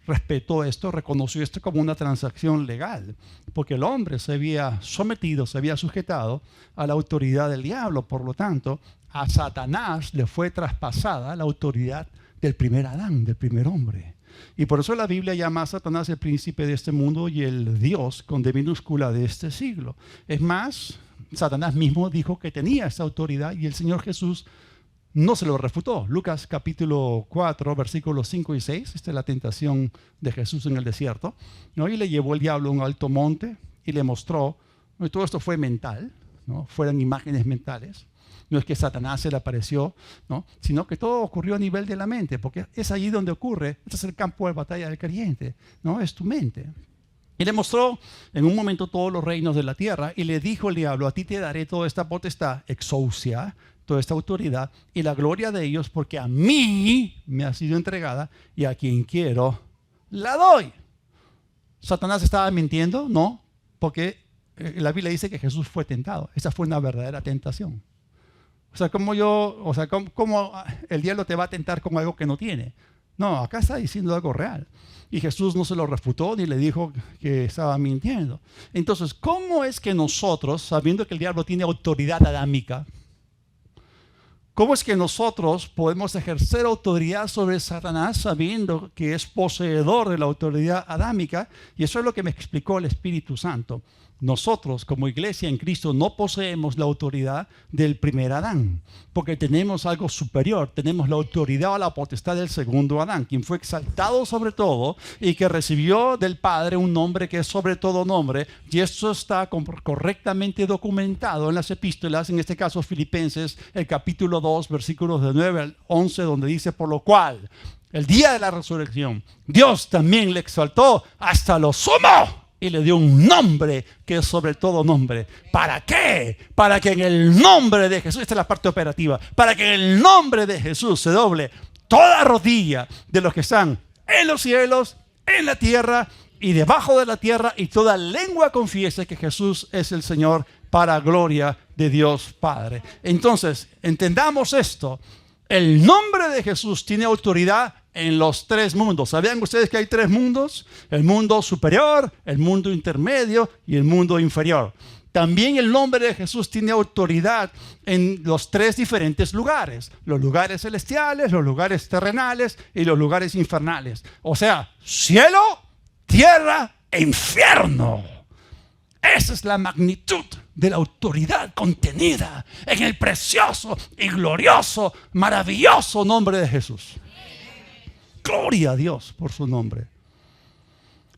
respetó esto, reconoció esto como una transacción legal, porque el hombre se había sometido, se había sujetado a la autoridad del diablo. Por lo tanto, a Satanás le fue traspasada la autoridad del primer Adán, del primer hombre. Y por eso la Biblia llama a Satanás el príncipe de este mundo y el Dios con D minúscula de este siglo. Es más, Satanás mismo dijo que tenía esa autoridad y el Señor Jesús no se lo refutó. Lucas capítulo 4, versículos 5 y 6, esta es la tentación de Jesús en el desierto, ¿no? Y le llevó el diablo a un alto monte y le mostró, ¿no? Y todo esto fue mental, ¿no? Fueron imágenes mentales. No es que Satanás se le apareció, ¿no? Sino que todo ocurrió a nivel de la mente, porque es allí donde ocurre. Este es el campo de batalla del creyente, ¿no? Es tu mente. Y le mostró en un momento todos los reinos de la tierra y le dijo el diablo, a ti te daré toda esta potestad, exousia, toda esta autoridad y la gloria de ellos, porque a mí me ha sido entregada y a quien quiero la doy. ¿Satanás estaba mintiendo? No, porque la Biblia dice que Jesús fue tentado. Esa fue una verdadera tentación. O sea, ¿cómo el diablo te va a tentar con algo que no tiene? No, acá está diciendo algo real. Y Jesús no se lo refutó ni le dijo que estaba mintiendo. Entonces, ¿cómo es que nosotros, sabiendo que el diablo tiene autoridad adámica, ¿Cómo es que nosotros podemos ejercer autoridad sobre Satanás sabiendo que es poseedor de la autoridad adámica? Y eso es lo que me explicó el Espíritu Santo. Nosotros, como iglesia en Cristo, no poseemos la autoridad del primer Adán, porque tenemos algo superior. Tenemos la autoridad o la potestad del segundo Adán, quien fue exaltado sobre todo y que recibió del Padre un nombre que es sobre todo nombre. Y esto está correctamente documentado en las epístolas, en este caso Filipenses, el capítulo 2, versículos de 9 al 11, donde dice: por lo cual, el día de la resurrección, Dios también le exaltó hasta lo sumo y le dio un nombre que es sobre todo nombre. ¿Para qué? Para que en el nombre de Jesús, esta es la parte operativa, para que en el nombre de Jesús se doble toda rodilla de los que están en los cielos, en la tierra y debajo de la tierra, y toda lengua confiese que Jesús es el Señor, para gloria de Dios Padre. Entonces, entendamos esto. El nombre de Jesús tiene autoridad en los tres mundos. ¿Sabían ustedes que hay tres mundos? El mundo superior, el mundo intermedio y el mundo inferior. También el nombre de Jesús tiene autoridad en los tres diferentes lugares: los lugares celestiales, los lugares terrenales y los lugares infernales. O sea, cielo, tierra e infierno. Esa es la magnitud de la autoridad contenida en el precioso y glorioso, maravilloso nombre de Jesús. Gloria a Dios por su nombre.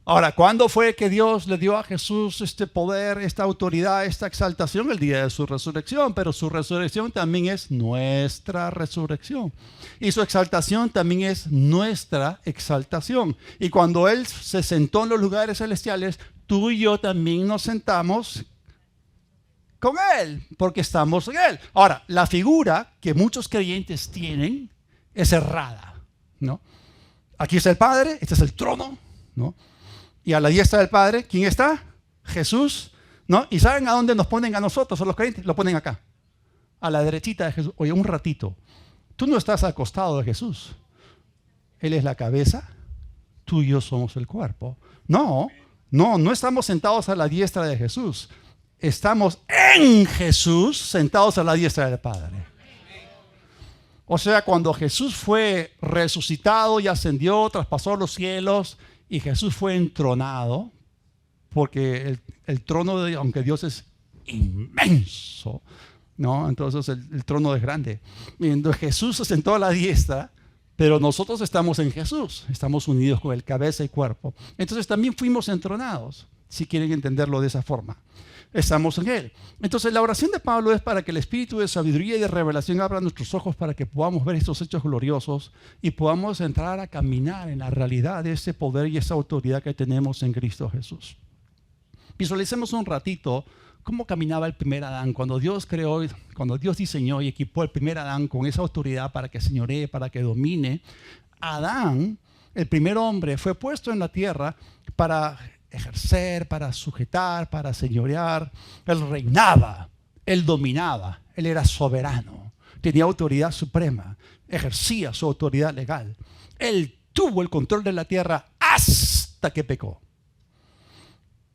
Ahora, ¿cuándo fue que Dios le dio a Jesús este poder, esta autoridad, esta exaltación? El día de su resurrección. Pero su resurrección también es nuestra resurrección. Y su exaltación también es nuestra exaltación. Y cuando Él se sentó en los lugares celestiales, tú y yo también nos sentamos con Él, porque estamos en Él. Ahora, la figura que muchos creyentes tienen es errada, ¿no? Aquí está el Padre, este es el trono, ¿no? Y a la diestra del Padre, ¿quién está? Jesús, ¿no? ¿Y saben a dónde nos ponen a nosotros, a los creyentes? Lo ponen acá, a la derechita de Jesús. Oye, un ratito, tú no estás al costado de Jesús. Él es la cabeza, tú y yo somos el cuerpo. No estamos sentados a la diestra de Jesús. Estamos en Jesús, sentados a la diestra del Padre. O sea, cuando Jesús fue resucitado y ascendió, traspasó los cielos, y Jesús fue entronado, porque el trono de Dios, aunque Dios es inmenso, ¿no? Entonces el trono es grande. Y entonces Jesús se sentó a la diestra, pero nosotros estamos en Jesús, estamos unidos con el cabeza y cuerpo. Entonces también fuimos entronados, si quieren entenderlo de esa forma. Estamos en Él. Entonces la oración de Pablo es para que el espíritu de sabiduría y de revelación abra nuestros ojos para que podamos ver estos hechos gloriosos y podamos entrar a caminar en la realidad de ese poder y esa autoridad que tenemos en Cristo Jesús. Visualicemos un ratito cómo caminaba el primer Adán cuando Dios creó, cuando Dios diseñó y equipó el primer Adán con esa autoridad para que señoree, para que domine. Adán, el primer hombre, fue puesto en la tierra para ejercer, para sujetar, para señorear. Él reinaba, él dominaba, él era soberano, tenía autoridad suprema, ejercía su autoridad legal. Él tuvo el control de la tierra hasta que pecó.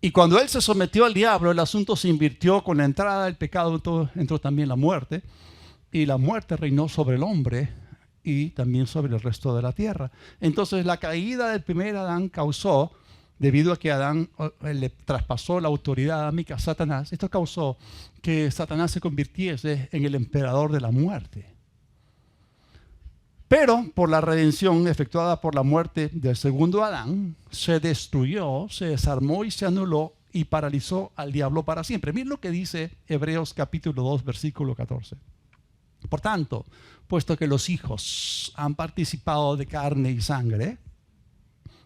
Y cuando él se sometió al diablo, el asunto se invirtió. Con la entrada del pecado entró también la muerte, y la muerte reinó sobre el hombre y también sobre el resto de la tierra. Entonces la caída del primer Adán causó, debido a que Adán le traspasó la autoridad adámica a Satanás, esto causó que Satanás se convirtiese en el emperador de la muerte. Pero por la redención efectuada por la muerte del segundo Adán, se destruyó, se desarmó y se anuló y paralizó al diablo para siempre. Miren lo que dice Hebreos capítulo 2, versículo 14. Por tanto, puesto que los hijos han participado de carne y sangre,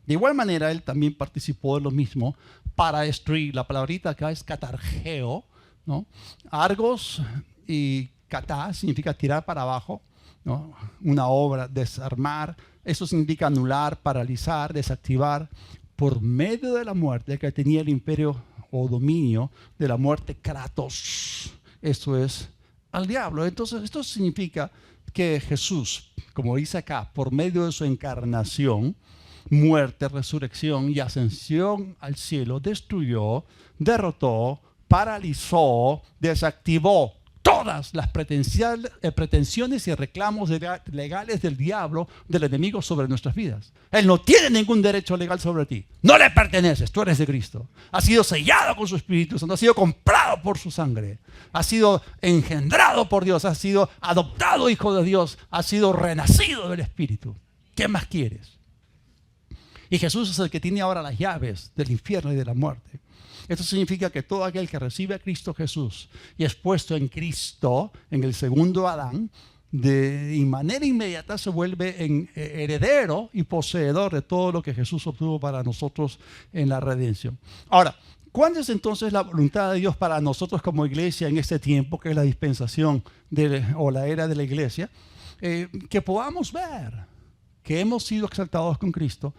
de igual manera él también participó de lo mismo para destruir. La palabrita acá es catargeo, ¿no? Argos y catá significa tirar para abajo, ¿no? Una obra, desarmar. Eso significa anular, paralizar, desactivar, por medio de la muerte que tenía el imperio o dominio de la muerte Kratos. Esto es al diablo. Entonces esto significa que Jesús, como dice acá, por medio de su encarnación, muerte, resurrección y ascensión al cielo, destruyó, derrotó, paralizó, desactivó todas las pretensiones y reclamos legales del diablo, del enemigo sobre nuestras vidas. Él no tiene ningún derecho legal sobre ti. No le perteneces, tú eres de Cristo. Has sido sellado con su Espíritu Santo, has sido comprado por su sangre, has sido engendrado por Dios, has sido adoptado hijo de Dios, has sido renacido del Espíritu. ¿Qué más quieres? Y Jesús es el que tiene ahora las llaves del infierno y de la muerte. Esto significa que todo aquel que recibe a Cristo Jesús y es puesto en Cristo, en el segundo Adán, de manera inmediata se vuelve en heredero y poseedor de todo lo que Jesús obtuvo para nosotros en la redención. Ahora, ¿cuál es entonces la voluntad de Dios para nosotros como iglesia en este tiempo, que es la dispensación o la era de la iglesia? Que podamos ver que hemos sido exaltados con Cristo.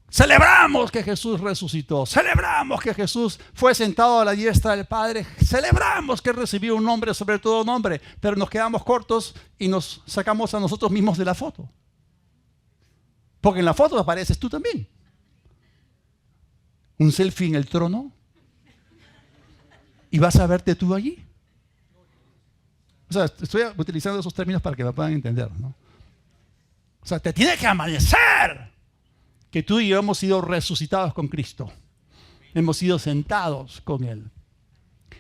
Celebramos que Jesús resucitó, celebramos que Jesús fue sentado a la diestra del Padre, celebramos que recibió un nombre sobre todo nombre, pero nos quedamos cortos y nos sacamos a nosotros mismos de la foto. Porque en la foto apareces tú también. Un selfie en el trono y vas a verte tú allí. O sea, estoy utilizando esos términos para que me puedan entender, ¿no? O sea, te tiene que amanecer que tú y yo hemos sido resucitados con Cristo. Hemos sido sentados con Él.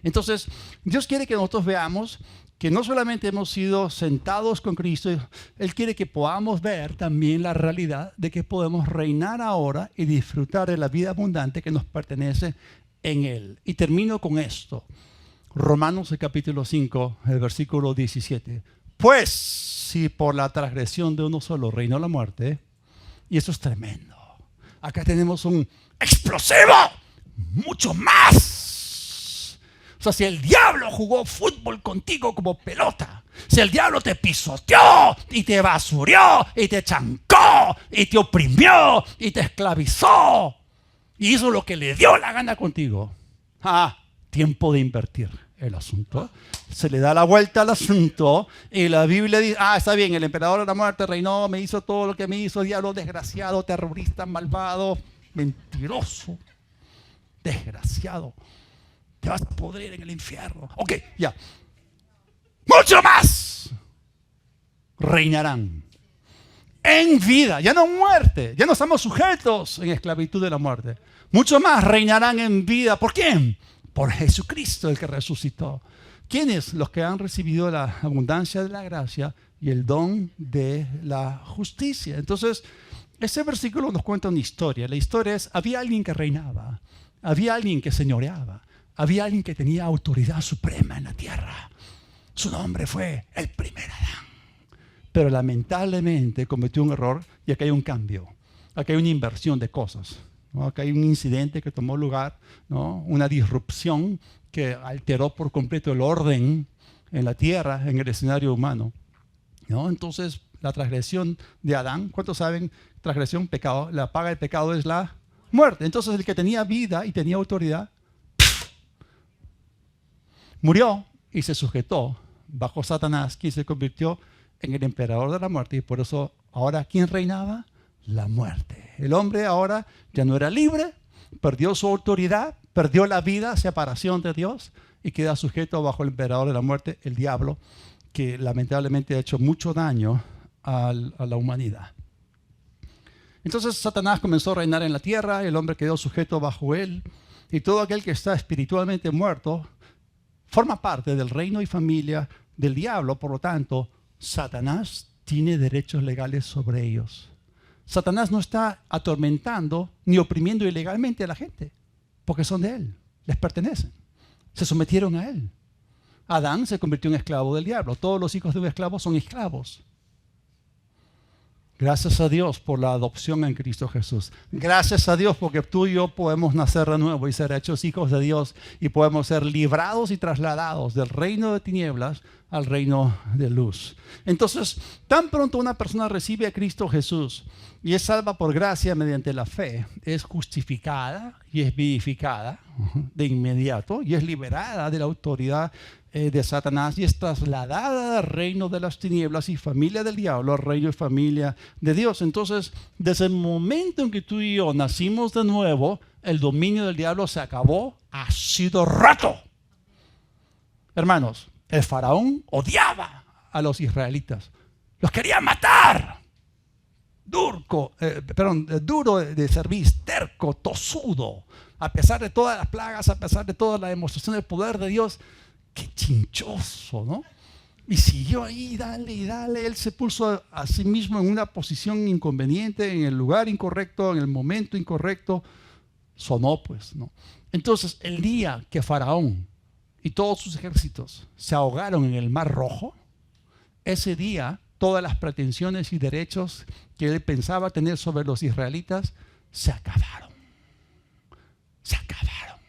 Entonces, Dios quiere que nosotros veamos que no solamente hemos sido sentados con Cristo, Él quiere que podamos ver también la realidad de que podemos reinar ahora y disfrutar de la vida abundante que nos pertenece en Él. Y termino con esto. Romanos el capítulo 5, el versículo 17. Pues, si por la transgresión de uno solo reinó la muerte, y eso es tremendo. Acá tenemos un explosivo, mucho más. O sea, si el diablo jugó fútbol contigo como pelota, si el diablo te pisoteó y te basurió y te chancó y te oprimió y te esclavizó y hizo lo que le dio la gana contigo, tiempo de invertir el asunto. Se le da la vuelta al asunto y la Biblia dice, está bien, el emperador de la muerte reinó, me hizo todo lo que me hizo, diablo desgraciado, terrorista, malvado, mentiroso, desgraciado, te vas a podrir en el infierno. Ok, ya. Mucho más reinarán en vida, ya no muerte, ya no estamos sujetos en esclavitud de la muerte. Mucho más reinarán en vida. ¿Por quién? Por Jesucristo, el que resucitó. ¿Quiénes? Los que han recibido la abundancia de la gracia y el don de la justicia. Entonces, ese versículo nos cuenta una historia. La historia es, había alguien que reinaba, había alguien que señoreaba, había alguien que tenía autoridad suprema en la tierra. Su nombre fue el primer Adán. Pero lamentablemente cometió un error y aquí hay un cambio. Aquí hay una inversión de cosas. ¿No? Acá hay un incidente que tomó lugar, ¿no? Una disrupción que alteró por completo el orden en la tierra, en el escenario humano, ¿no? Entonces, la transgresión de Adán, ¿cuántos saben? Transgresión, pecado, la paga del pecado es la muerte. Entonces, el que tenía vida y tenía autoridad, murió y se sujetó bajo Satanás, quien se convirtió en el emperador de la muerte. Y por eso, ahora, ¿quién reinaba? La muerte. El hombre ahora ya no era libre, perdió su autoridad, perdió la vida, separación de Dios y queda sujeto bajo el emperador de la muerte, el diablo, que lamentablemente ha hecho mucho daño a la humanidad. Entonces Satanás comenzó a reinar en la tierra, el hombre quedó sujeto bajo él y todo aquel que está espiritualmente muerto forma parte del reino y familia del diablo. Por lo tanto, Satanás tiene derechos legales sobre ellos. Satanás no está atormentando ni oprimiendo ilegalmente a la gente, porque son de él, les pertenecen, se sometieron a él. Adán se convirtió en esclavo del diablo. Todos los hijos de un esclavo son esclavos. Gracias a Dios por la adopción en Cristo Jesús. Gracias a Dios porque tú y yo podemos nacer de nuevo y ser hechos hijos de Dios y podemos ser librados y trasladados del reino de tinieblas al reino de luz. Entonces, tan pronto una persona recibe a Cristo Jesús y es salva por gracia mediante la fe, es justificada y es vivificada de inmediato y es liberada de la autoridad de Satanás y es trasladada del reino de las tinieblas y familia del diablo al reino y familia de Dios. Entonces, desde el momento en que tú y yo nacimos de nuevo, el dominio del diablo se acabó, ha sido roto. Hermanos, El faraón odiaba a los israelitas. Los quería matar. Duro de servir, terco, tosudo. A pesar de todas las plagas, a pesar de toda la demostración del poder de Dios. Qué chinchoso, ¿no? Y siguió ahí, dale y dale. Él se puso a sí mismo en una posición inconveniente, en el lugar incorrecto, en el momento incorrecto. Sonó, pues, ¿no? Entonces, el día que Faraón y todos sus ejércitos se ahogaron en el Mar Rojo, ese día todas las pretensiones y derechos que él pensaba tener sobre los israelitas se acabaron. Se acabaron.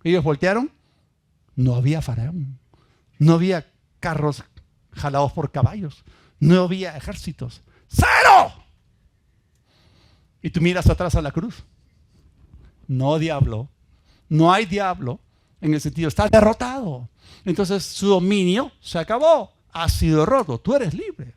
Ellos voltearon, no había faraón, no había carros jalados por caballos, no había ejércitos. ¡Cero! Y tú miras atrás a la cruz. No diablo, no hay diablo, en el sentido, está derrotado. Entonces su dominio se acabó, ha sido roto, tú eres libre.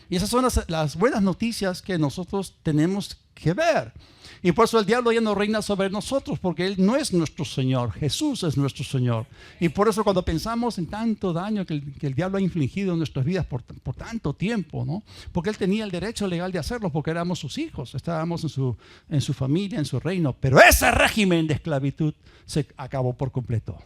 Y esas son las buenas noticias que nosotros tenemos que ver. Y por eso el diablo ya no reina sobre nosotros, porque Él no es nuestro Señor, Jesús es nuestro Señor. Y por eso cuando pensamos en tanto daño que el diablo ha infligido en nuestras vidas por tanto tiempo, ¿no? Porque Él tenía el derecho legal de hacerlo, porque éramos sus hijos, estábamos en su familia, en su reino. Pero ese régimen de esclavitud se acabó por completo.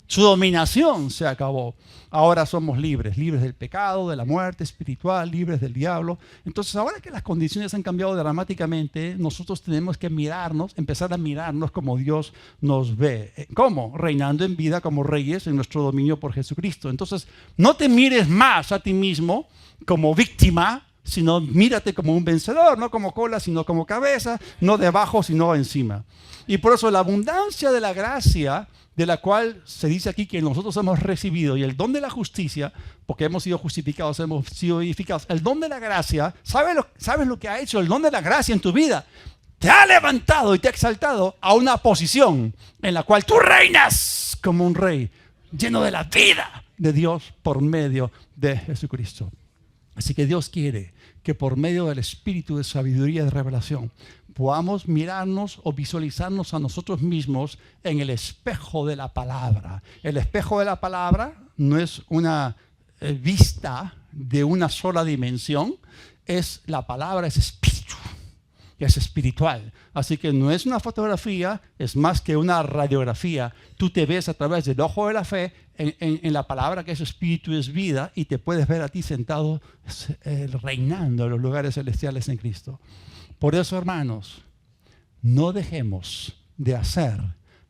Su dominación se acabó. Ahora somos libres, libres del pecado, de la muerte espiritual, libres del diablo. Entonces, ahora que las condiciones han cambiado dramáticamente, nosotros tenemos que mirarnos, empezar a mirarnos como Dios nos ve. ¿Cómo? Reinando en vida como reyes en nuestro dominio por Jesucristo. Entonces, no te mires más a ti mismo como víctima, sino mírate como un vencedor, no como cola, sino como cabeza, no debajo, sino encima. Y por eso la abundancia de la gracia, de la cual se dice aquí que nosotros hemos recibido, y el don de la justicia, porque hemos sido justificados, hemos sido edificados, el don de la gracia, ¿sabes lo que ha hecho el don de la gracia en tu vida? Te ha levantado y te ha exaltado a una posición en la cual tú reinas como un rey, lleno de la vida de Dios por medio de Jesucristo. Así que Dios quiere que por medio del espíritu de sabiduría y de revelación podamos mirarnos o visualizarnos a nosotros mismos en el espejo de la palabra. El espejo de la palabra no es una vista de una sola dimensión, la palabra es espíritu, es espiritual. Así que no es una fotografía, es más que una radiografía. Tú te ves a través del ojo de la fe en la palabra que es espíritu, es vida, y te puedes ver a ti sentado reinando en los lugares celestiales en Cristo. Por eso, hermanos, no dejemos de hacer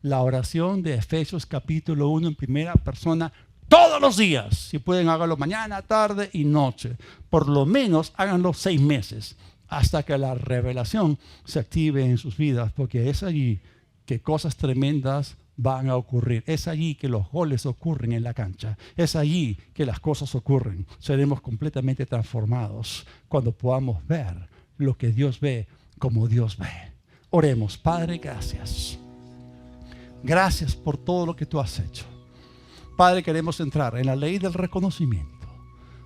la oración de Efesios capítulo 1 en primera persona todos los días. Si pueden, háganlo mañana, tarde y noche. Por lo menos háganlo 6 meses hasta que la revelación se active en sus vidas, porque es allí que cosas tremendas van a ocurrir. Es allí que los goles ocurren en la cancha. Es allí que las cosas ocurren. Seremos completamente transformados cuando podamos ver lo que Dios ve como Dios ve. Oremos. Padre, gracias. Gracias por todo lo que tú has hecho. Padre, queremos entrar en la ley del reconocimiento.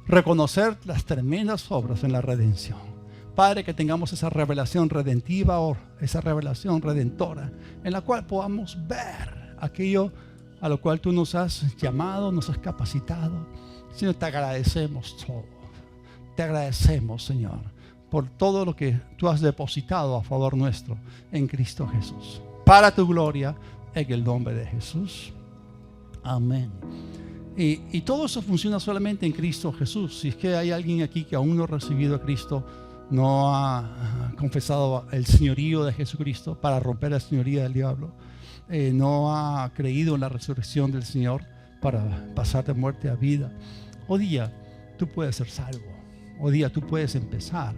Reconocer las tremendas obras en la redención. Padre, que tengamos esa revelación redentiva o esa revelación redentora en la cual podamos ver aquello a lo cual tú nos has llamado, nos has capacitado. Señor, te agradecemos todo. Te agradecemos, Señor, por todo lo que tú has depositado a favor nuestro en Cristo Jesús. Para tu gloria, en el nombre de Jesús. Amén. Y todo eso funciona solamente en Cristo Jesús. Si es que hay alguien aquí que aún no ha recibido a Cristo, no ha confesado el señorío de Jesucristo para romper la señoría del diablo, no ha creído en la resurrección del Señor para pasar de muerte a vida, hoy día tú puedes ser salvo. Hoy día tú puedes empezar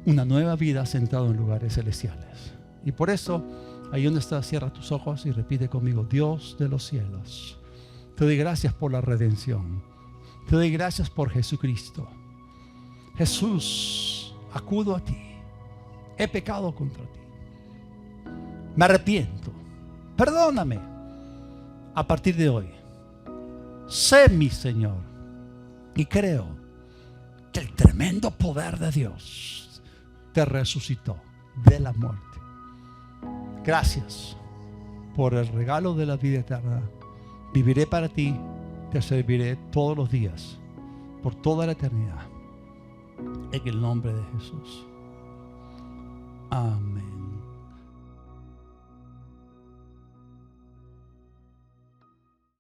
una nueva vida sentado en lugares celestiales. Y por eso, ahí donde estás, cierra tus ojos y repite conmigo: Dios de los cielos, te doy gracias por la redención. Te doy gracias por Jesucristo. Jesús, acudo a ti. He pecado contra ti. Me arrepiento. Perdóname. A partir de hoy, sé mi Señor. Y creo que el tremendo poder de Dios te resucitó de la muerte. Gracias por el regalo de la vida eterna. Viviré para ti te serviré todos los días, por toda la eternidad. En el nombre de Jesús. Amén.